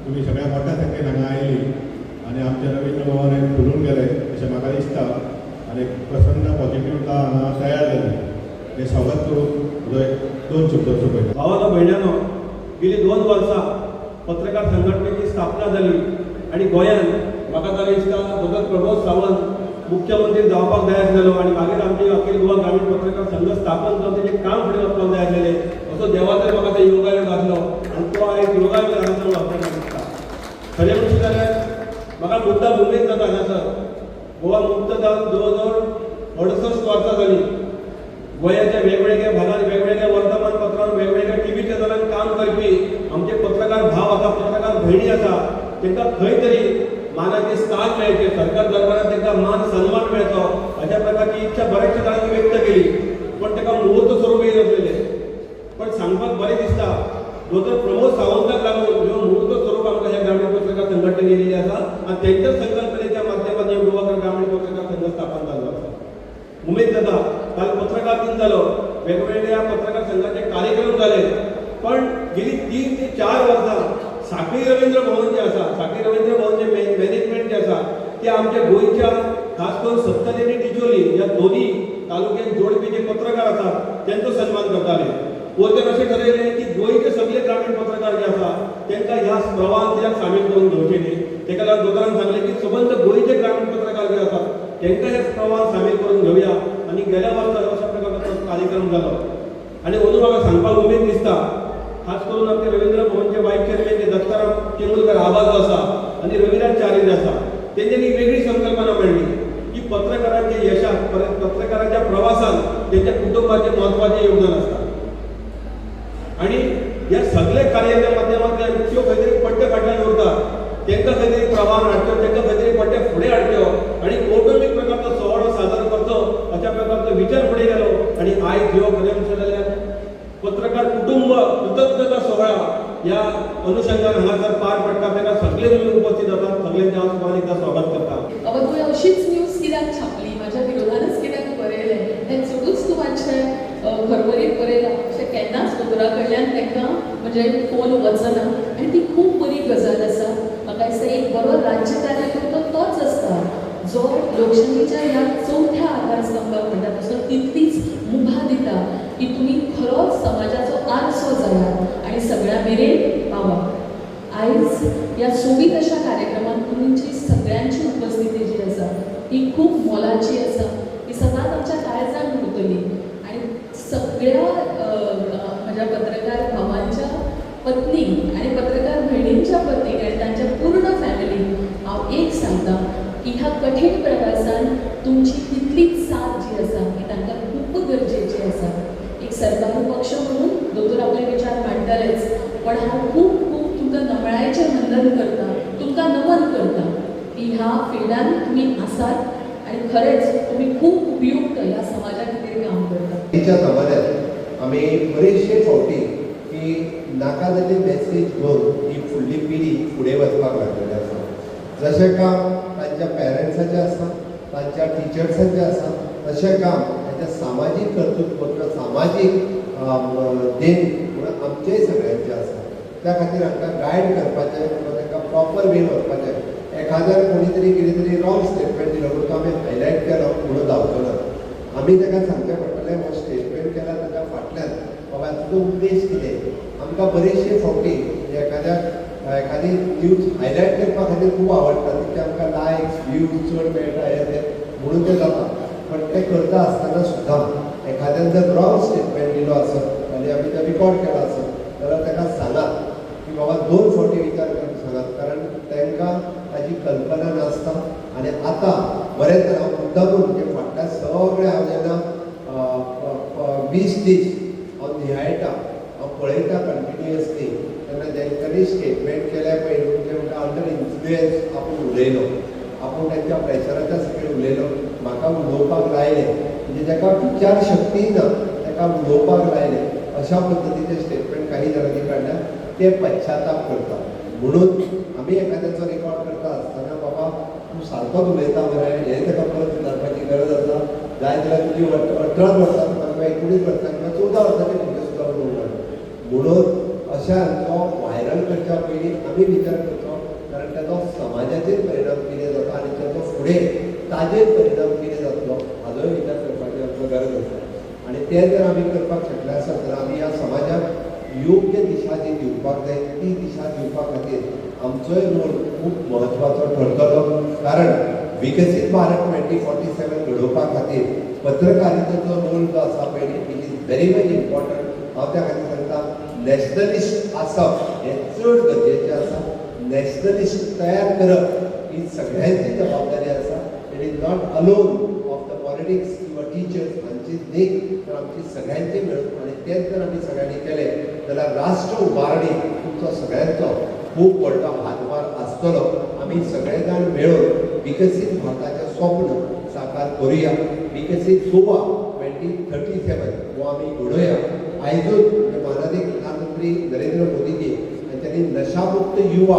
तुम्ही सगळ्या मोठ्या संख्येन हांगा आयली आनी आमचे रवींद्र भवन फुलून गेले अशें म्हाका दिसता आनी प्रसन्न पॉझिटिव्ह हांगा तयार जाली हे स्वागत करून म्हजो एक 2 शब्द सोपयता. भावानो भयणानो, गेली 2 वर्सां पत्रकार संघटनेची स्थापना जाली आनी गोंयांत म्हाका जाल्यार दिसता दोतोर प्रमोद सावंत मुख्यमंत्री जावपाक जाय आसलेलो आनी मागीर आमची अखिल गोवा ग्रामीण पत्रकार संघ स्थापन जावन तेजें काम फुडें वचपाक जाय आसलेलें असो देवाचो म्हाका तो योगायोग आसलो आनी तो एक योगायोग हांगासर वापरपाक दिसता. खरें म्हणचे जाल्यार म्हाका मुद्दाम उमेद जाता हांगासर गोवा मुक्त जावन जवळ जवळ 68 वर्सां जालीं. गोंयाच्या वेगवेगळ्या भागांत वेगवेगळ्या वर्तमानपत्रांत वेगवेगळ्या टीव्ही चॅनलांत काम करपी आमचे पत्रकार भाव आसा, पत्रकार भयणी आसा, तांकां खंय तरी मानाचे स्थान मेळचें, सरकार दरबारात तांकां मान सन्मान मेळचो अशा प्रकारची इच्छा बऱ्याचशा जाणांनी व्यक्त केली. पण ताका मुहूर्त स्वरूप येत नसलेलें. पण सांगपाक बरें दिसता दोतोर प्रमोद सावंताक लागून ह्यो मुहूर्त स्वरूप आमकां ह्या ग्रामीण पत्रकार संघटनेन येयलेली आसा आनी तेंच्या संकल्पनेच्या माध्यमांतून ह्यो गोवा ग्रामीण पत्रकार संघ स्थापन जाल्लो आसा. उमेद जाता काल पत्रकार दिन जालो, वेगवेगळ्या पत्रकार संघाचे कार्यक्रम जाले, पण गेली 3 ते 4 वर्सां साखळी रवींद्र भवन जे आसा, साखळी रवींद्र भवन जे मॅनेजमेंट जे आसा ते आमच्या गोंयच्या खास करून सत्तरी आनी डिचोली ह्या दोन्ही तालुक्यात जोडपी जे पत्रकार आसात त्यांचो सन्मान करताले. वरच्यान अशें ठरयलें की गोंयचे सगळे ग्रामीण पत्रकार जे आसा तांकां ह्या प्रवाहांत कित्याक सामील करून घेवचे न्ही. ताका लागून दोतोरान सांगलें की सबंद गोंयचे ग्रामीण पत्रकार जे आसात तांकां ह्या प्रवाहांत सामील करून घेवया आनी गेल्या वर्सा अशा प्रकारचो कार्यक्रम जालो. आनी अंदूं म्हाका सांगपाक उमेद दिसता खास करून आमचे रवींद्र भवनचे वायस चेअरमॅन जे दत्ताराम टेंबुलकर आवाज आसा आनी रविराज चार्य आसा तेंच्यांनी एक वेगळी संकल्पना मांडली की पत्रकारांच्या यशाक पत्रकारांच्या प्रवासान त्यांच्या कुटुंबाचे महत्वाचे योगदान असता आणि या सगळ्या कार्याच्या माध्यमांतल्यान त्यो खंय तरी पट्टे फाटल्यान उरतात, तांकां खंय तरी प्रवाहान हाडच्यो, तांकां खंय तरी पट्टे फुडें हाडच्यो आणि कौटुंबीक प्रकारचो सोहळो सादर करचो अशा प्रकारचो विचार फुडें गेलो. आणि आयज ह्यो खरें म्हणचे जाल्यार पत्रकार कुटुंब कृतज्ञता सोहळा या अनुषंगान हांगासर पार पडटा. ताका सगळे तुम्ही उपस्थित जातात, सगळ्यांचे हांव सुद्दां एकदा स्वागत करता. अगं तुवें अशीच न्यूज कित्याक छापली, म्हाज्या विरोधानच कित्याक बरयलें तें चडूच तूं मातशें भरभरीत बरयलां. अशें केन्नाच दोतोरा कडल्यान तांकां म्हणजे फोन वचना आनी ती खूब बरी गजाल आसा. म्हाका दिसता एक बरो राज्य कार्यकर्तो तोच आसता जो लोकशायेच्या ह्या 4थ्या आधारस्तंभाक म्हणटा तसो तितलीच मुभा दिता की तुमी खरोच समाजाचो आरसो जायात आनी सगळ्या मेरेन पावात. आयज या सोबीत अशा कार्यक्रमांत तुमची सगळ्यांची उपस्थिती जी आसा ही खूब मोलाची आसा. ही सदांच आमच्या काळजान उरतली आनी सगळ्या म्हज्या पत्रकार भावांच्या पत्नी आणि पत्रकार भयणींच्या पत्नीक आनी तांच्या पूर्ण फॅमिलीक हांव एक सांगता की ह्या कठीण प्रवासान तुमची तितलीच साथ जी आसा ही तांकां खूब गरजेची आसा. एक सरकारी पक्ष म्हणून दोतोर आपले विचार मांडटलेच, पण हांव खूब तुमकां नमळायेचें वंदन करता, तुमकां नमन करता की ह्या फिल्डान तुमी आसात आनी खरेंच तुमी खूब उपयुक्त ह्या समाजा खातीर काम करता. ह्या जमान्यांत आमी बरेचशे फावटी की नाका जाल्ली मॅसेज घेवन ही फुडली पिढी फुडें वचपाक लागलेली आसा. जशें काम तांच्या पेरंट्साचें आसा, तांच्या टिचर्सांचें आसा, तशें काम तांच्या सामाजीक कर्तृत्व सामाजीक देण म्हणून आमचेय सगळ्यांचें आसा. त्या खातीर हांकां गायड करपाचें, तांकां प्रॉपर वेन व्हरपाचें. एखाद्यार कोणी तरी कितें तरी रॉंग स्टेटमेंट दिलो म्हणून तो आमी हायलायट केलो म्हणून जावचो ना. आमी ताका सांगचें पडटलें हो स्टेटमेंट केला ताच्या फाटल्यान बाबा तुजो उद्देश कितें. आमकां बरेचशे फावटी एखादी न्यूज हायलायट करपा खातीर खूब आवडटा, तितके आमकां लायक्स व्ह्यूज चड मेळटा हे ते म्हणून तें जाता. पण तें करता आसतना सुद्दां एखाद्यान जर रॉंग स्टेटमेंट दिलो आसत आनी आमी तो रिकॉर्ड केला आसत जाल्यार ताका सांगात की बाबा 2 फावटी विचार करून सांगात, कारण तांकां ताची कल्पना नासता. आनी आतां बरें तर हांव मुद्दामून म्हणजे फाटल्या सगळें हांव जेन्ना 20 दीस हांव नियाळटा, हांव पळयता कंटिन्युअसली तेन्ना जेंच्यांनी स्टेटमेंट केल्या पळय म्हणजे म्हणटा अंडर इन्फ्लुएन्स आपूण उलयलो, आपूण तांच्या प्रेशराच्या सकयल उलयलो, म्हाका उलोवपाक लायलें म्हणजे जाका विचार शक्ती ना ताका उलोवपाक लायलें अशा पद्दतीचे स्टेटमेंट काही जाणांनी काडल्या. ते पश्चाताप करता. म्हणून आमी एखाद्याचो रिकॉर्ड करता आसतना बाबा तूं सारकोच उलयता मरे हें ताका परत विचारपाची गरज आसा. जाय जाल्यार तुजी 18 वर्सां किंवा 19 वर्सां किंवा 14 वर्सांचे भुरगे सुद्दां उलोवंक म्हणून अशांचो व्हायरल करच्या पयलीं आमी विचार करचो, कारण ताचो समाजाचेर परिणाम कितें जाता आनी ताचो फुडें ताजेर परिणाम कितें जातलो हाचोय विचार करपाची आमकां गरज आसा. आनी तें जर आमी करपाक शकले आसत जाल्यार आमी ह्या समाजाक योग्य दिशा जी दिवपाक जाय ती दिशा दिवपा खातीर आमचोय रोल खूब म्हत्वाचो ठरतलो. कारण विकसीत भारत 2047 घडोवपा खातीर पत्रकारितेचो रोल जो आसा पळय it is very very important. हांव त्या खातीर सांगता नॅशनलिस्ट आसप हें चड गरजेचें आसा. नॅशनलिस्ट तयार करप ही सगळ्यांची जबाबदारी आसा. It is not alone of the politics किंवा टिचर्स हांची न्ही, तर आमची सगळ्यांची मेळून आनी तेच जर आमी सगळ्यांनी केलें जाल्यार राष्ट्र उबारणी तुमचो सगळ्यांचो खूब व्हडलो हातभार आसतलो. आमी सगळे जाण मेळून विकसीत भारताचें स्वप्न साकार करुया. विकसीत गोवा 2037 हो आमी घडोवया. आयजूच माननीय प्रधानमंत्री नरेंद्र मोदीजी हांच्यांनी नशामुक्त युवा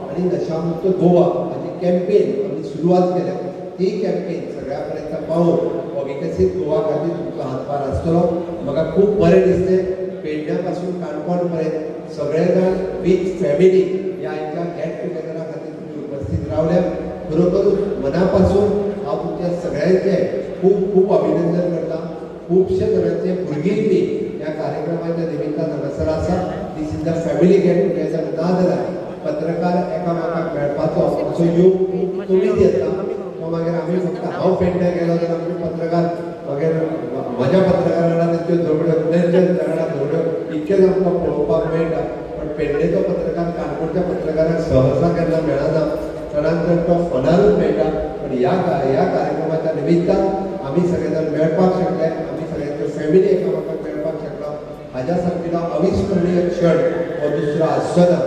आनी नशामुक्त गोवा हाची कॅम्पेन आमी सुरवात केल्या. ती कॅम्पेन सगळ्या पर्यंत पावोवन हो विकसीत गोवा खातीर तुमचो हातभार आसतलो. म्हाका खूब बरें दिसलें. पेडण्या पासून काणकोण पर्यंत सगळे जाण वीथ फॅमिली ह्या हांच्या गेट टुगेदरा खातीर तुमी उपस्थित रावल्या. खरोखरूच मना पासून हांव तुमच्या सगळ्यांचे खूब खूब अभिनंदन करता. खुबशे जाणांचे भुरगीं बी ह्या कार्यक्रमाच्या निमित्तान हांगासर आसा. This is the family get together. ना जाल्यार पत्रकार एकामेकाक मेळपाचो असो योग खूब कमी येता. तो मागीर आमी फक्त हांव पेडण्या गेलो जाल्यार आमचे पत्रकार मागीर म्हज्या पत्रकारांना त्यो झगड्यो तेंच्या झगड्या झगड्यो इतकेच आमकां पळोवपाक मेळटा. पण पेडणेचो पत्रकार काणकोणच्या पत्रकाराक सहसा केन्ना मेळना. चडांत चड तो फोनारूच मेळटा. पण ह्या कार्यक्रमाच्या निमित्तान आमी सगळे जाण मेळपाक शकले. आमी सगळ्यांच्यो फॅमिली एकामेकाक मेळपाक शकलो. हाज्या सारकिलो अविस्मरणीय क्षण हो दुसरो आसचो ना.